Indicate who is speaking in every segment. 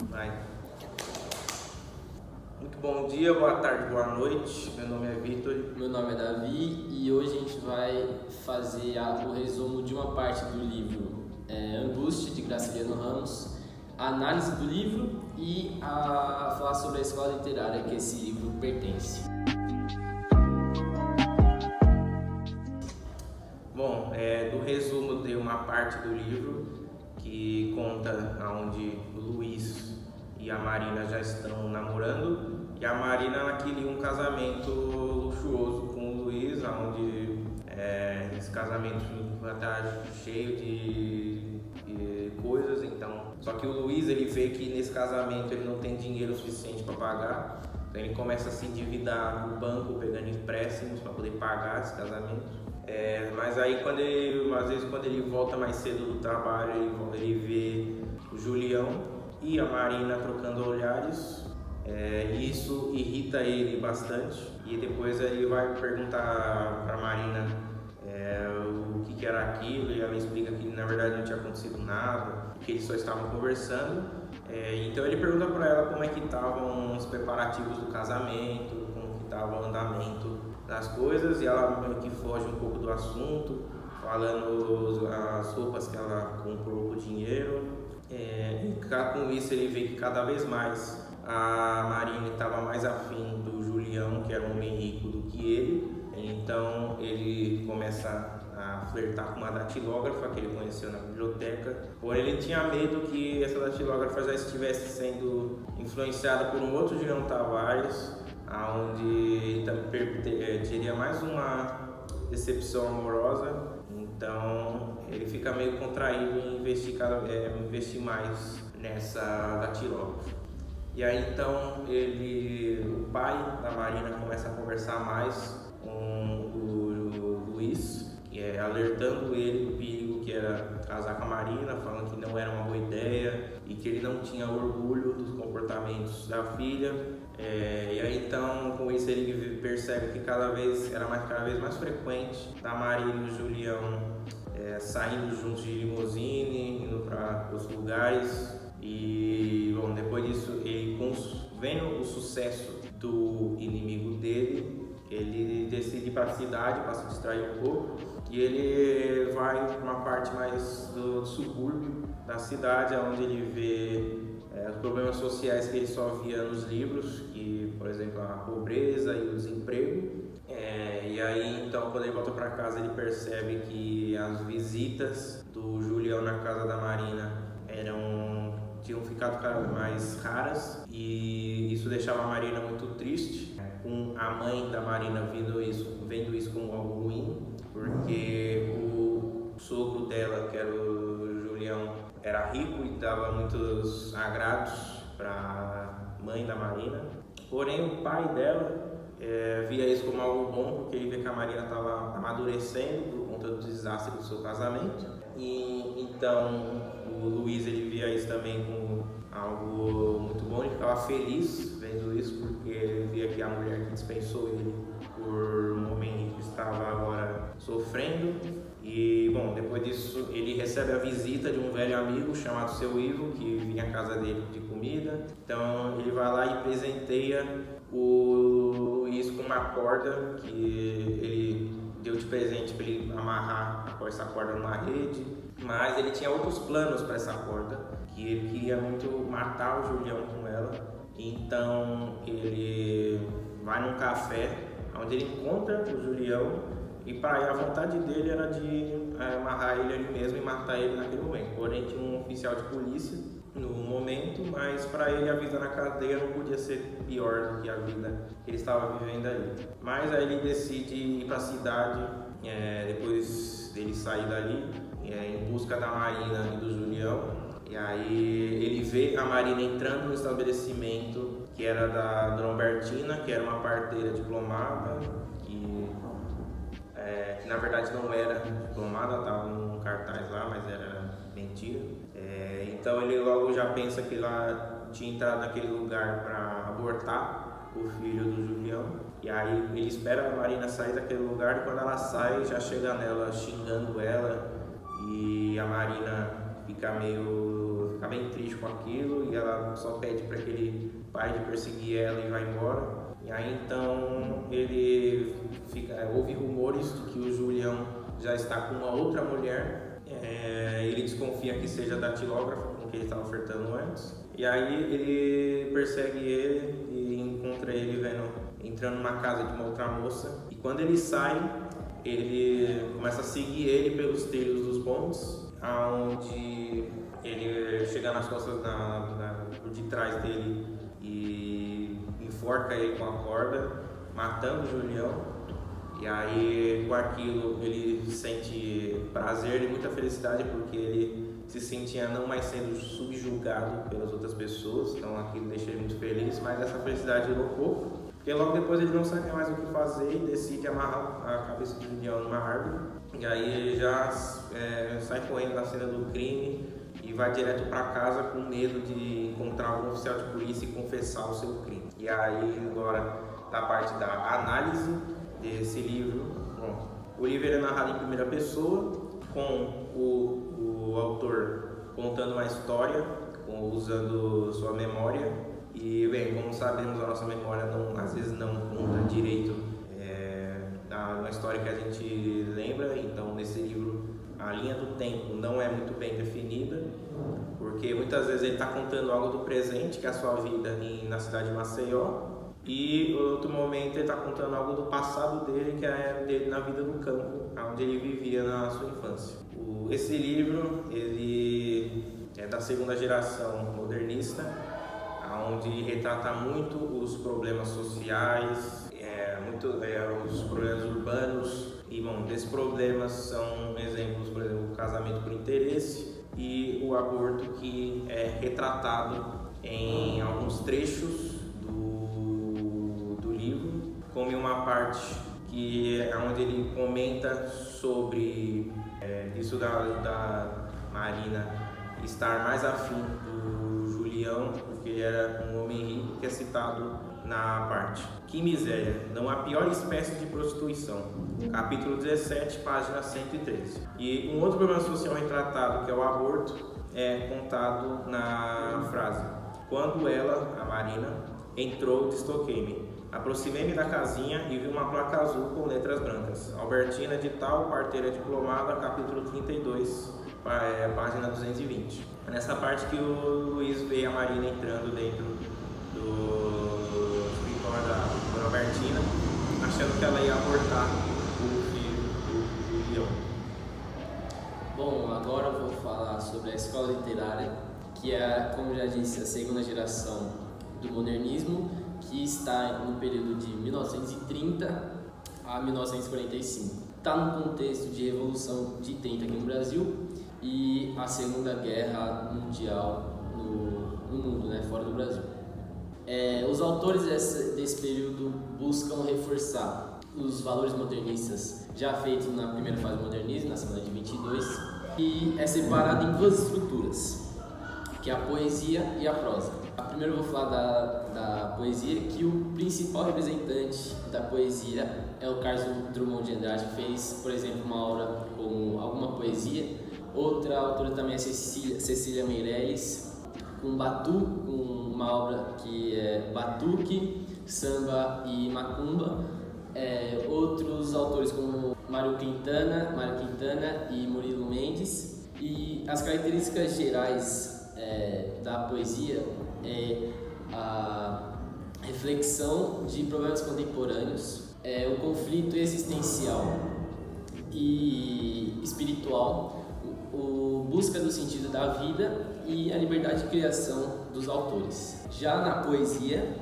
Speaker 1: Vai. Muito bom dia, boa tarde, boa noite. Meu nome é Vitor.
Speaker 2: Meu nome é Davi e hoje a gente vai fazer o resumo de uma parte do livro Angústia, de Graciliano Ramos, a análise do livro e a falar sobre a escola literária que esse livro pertence.
Speaker 1: Bom, do resumo tem uma parte do livro que conta onde o Luiz e a Marina já estão namorando, e a Marina ela queria um casamento luxuoso com o Luiz, onde esse casamento vai estar cheio de coisas. Então, só que o Luiz ele vê que nesse casamento ele não tem dinheiro suficiente para pagar, então ele começa a se endividar no banco, pegando empréstimos para poder pagar esse casamento. Mas aí às vezes quando ele volta mais cedo do trabalho, ele vê o Julião e a Marina trocando olhares. Isso irrita ele bastante, e depois ele vai perguntar para a Marina o que era aquilo, e ela explica que na verdade não tinha acontecido nada, que eles só estavam conversando. Então ele pergunta para ela como é que estavam os preparativos do casamento, como que estava o andamento das coisas, e ela meio que foge um pouco do assunto, falando as roupas que ela comprou com dinheiro. E com isso ele vê que cada vez mais a Marina estava mais afim do Julião, que era um homem rico, do que ele. Então ele começa a flertar com uma datilógrafa que ele conheceu na biblioteca, porém ele tinha medo que essa datilógrafa já estivesse sendo influenciada por um outro Julião Tavares, onde teria mais uma decepção amorosa. Então ele fica meio contraído em investir mais nessa datilógrafa. E aí então o pai da Marina começa a conversar mais com o Luiz, alertando ele do perigo que era casar com a Marina, falando que não era uma boa ideia e que ele não tinha orgulho dos comportamentos da filha. E aí então com isso ele percebe que cada vez mais frequente da Marina e o Julião saindo juntos de limusine, indo para os lugares. E bom, depois disso, ele vendo o sucesso do inimigo dele, ele decide ir para a cidade para se distrair um pouco, e ele vai para uma parte mais do subúrbio da cidade, onde ele vê os problemas sociais que ele só via nos livros, que, por exemplo, a pobreza e o desemprego. E aí então quando ele volta para casa, ele percebe que as visitas do Julião na casa da Marina tinham ficado cada vez mais raras, e isso deixava a Marina muito triste, com a mãe da Marina vendo isso como algo ruim, porque o sogro dela, que era o Julião, era rico e dava muitos agrados para a mãe da Marina. Porém o pai dela via isso como algo bom, porque ele via que a Marina estava amadurecendo por conta do desastre do seu casamento. E então o Luiz ele via isso também como algo muito bom, ele ficava feliz vendo isso, porque ele via que a mulher que dispensou ele por um homem que estava agora sofrendo. E bom, depois disso ele recebe a visita de um velho amigo chamado Seu Ivo, que vinha à casa dele pedir comida. Então ele vai lá e presenteia o Luiz com uma corda que ele deu de presente para ele amarrar essa corda numa rede, mas ele tinha outros planos para essa corda, que ele queria muito matar o Julião com ela. Então ele vai num café onde ele encontra o Julião, e para ele a vontade dele era de amarrar ele ali mesmo e matar ele naquele momento. Porém tinha um oficial de polícia no momento, mas para ele a vida na cadeia não podia ser pior do que a vida que ele estava vivendo ali. Mas aí ele decide ir para a cidade, depois dele sair dali, em busca da Marina e do Julião. E aí ele vê a Marina entrando no estabelecimento que era da Dona Albertina, que era uma parteira diplomada, que na verdade não era diplomada, estava num cartaz lá, mas era mentira. Então ele logo já pensa que ela tinha entrado naquele lugar para abortar o filho do Julião. E aí ele espera a Marina sair daquele lugar, e quando ela sai já chega nela xingando ela, e a Marina fica bem triste com aquilo e ela só pede para que ele pare de perseguir ela e vai embora. E aí então ele ouve rumores de que o Julião já está com uma outra mulher. Ele desconfia que seja datilógrafa, com quem ele estava flertando antes. E aí ele persegue ele e encontra ele entrando numa casa de uma outra moça. E quando ele sai, ele começa a seguir ele pelos trilhos dos pontes, aonde ele chega nas costas por detrás dele e enforca ele com a corda, matando o Julião. E aí, com aquilo, ele sente prazer e muita felicidade, porque ele se sentia não mais sendo subjugado pelas outras pessoas. Então aquilo deixa ele muito feliz, mas essa felicidade durou pouco, porque logo depois ele não sabia mais o que fazer e decide amarrar a cabeça do Julião numa árvore. E aí ele já sai correndo da cena do crime e vai direto para casa com medo de encontrar algum oficial de polícia e confessar o seu crime. E aí agora da parte da análise desse livro. Bom, o livro é narrado em primeira pessoa, com o autor contando uma história, usando sua memória. E bem, como sabemos, a nossa memória às vezes não conta direito uma história que a gente lembra. Então nesse livro a linha do tempo não é muito bem definida, porque muitas vezes ele está contando algo do presente, que é a sua vida na cidade de Maceió, e outro momento ele está contando algo do passado dele, que é dele na vida do campo, onde ele vivia na sua infância. Esse livro ele é da segunda geração modernista, onde retrata muito os problemas sociais, os problemas urbanos. E bom, desses problemas são exemplos, por exemplo, o casamento por interesse e o aborto, que é retratado em alguns trechos do livro, como em uma parte que é onde ele comenta sobre isso da Marina estar mais afim do Julião, porque ele era um homem rico, que é citado na parte Que Miséria, não há pior espécie de prostituição, capítulo 17, página 113. E um outro problema social retratado, que é o aborto, é contado na frase: quando ela, a Marina, entrou, destoquei-me. Aproximei-me da casinha e vi uma placa azul com letras brancas: Albertina de tal, parteira diplomada, capítulo 32, página 220. É nessa parte que o Luiz vê a Marina entrando dentro do escritório da dona Albertina, achando que ela ia abortar o filho do Julião.
Speaker 2: Bom, agora eu vou falar sobre a escola literária, que é, como já disse, a segunda geração do modernismo, que está no período de 1930 a 1945. Está no contexto de Revolução de 30 aqui no Brasil e a Segunda Guerra Mundial no mundo, né, fora do Brasil. Os autores desse período buscam reforçar os valores modernistas já feitos na primeira fase do modernismo, na semana de 22, e é separado em duas estruturas, que é a poesia e a prosa. Primeiro eu vou falar da poesia, que o principal representante da poesia é o Carlos Drummond de Andrade, que fez, por exemplo, uma obra como Alguma Poesia. Outra autora também é Cecília Meirelles, com uma obra que é Batuque, Samba e Macumba. Outros autores como Mário Quintana e Murilo Mendes. E as características gerais da poesia é a reflexão de problemas contemporâneos, o conflito existencial e espiritual, busca do sentido da vida e a liberdade de criação dos autores. Já na poesia,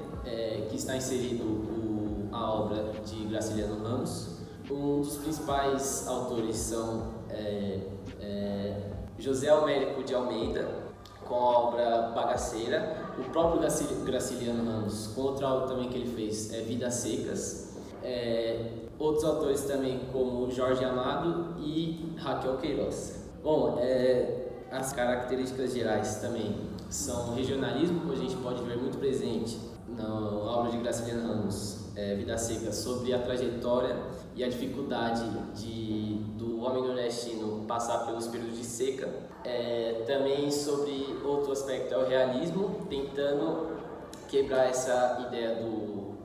Speaker 2: que está inserido a obra de Graciliano Ramos, um dos principais autores são José Américo de Almeida, com a obra Bagaceira, o próprio Graciliano Ramos, com outra obra também que ele fez, Vidas Secas, outros autores também como Jorge Amado e Raquel Queiroz. Bom, as características gerais também são regionalismo, que a gente pode ver muito presente na obra de Graciliano Ramos, Vidas Secas, sobre a trajetória e a dificuldade do homem nordestino passar pelos períodos de seca. Também sobre outro aspecto é o realismo, tentando quebrar essa ideia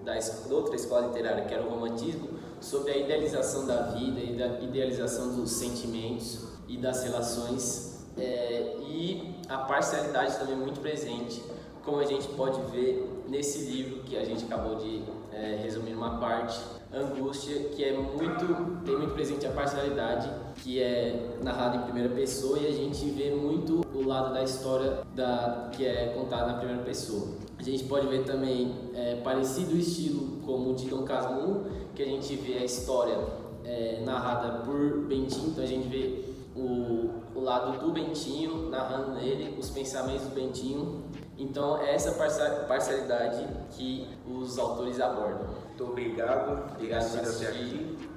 Speaker 2: da outra escola literária, que era o romantismo, sobre a idealização da vida e da idealização dos sentimentos e das relações, e a parcialidade também muito presente, como a gente pode ver nesse livro que a gente acabou de resumir uma parte, Angústia, que tem muito presente a parcialidade, que é narrada em primeira pessoa, e a gente vê muito o lado da história que é contada na primeira pessoa. A gente pode ver também parecido estilo como o de Dom Casmurro, que a gente vê a história narrada por Bentinho, então a gente vê o lado do Bentinho narrando nele, os pensamentos do Bentinho. Então é essa parcialidade que os autores abordam.
Speaker 1: Muito obrigado por ter
Speaker 2: Obrigado
Speaker 1: assistido
Speaker 2: por
Speaker 1: até
Speaker 2: assistir.
Speaker 1: aqui.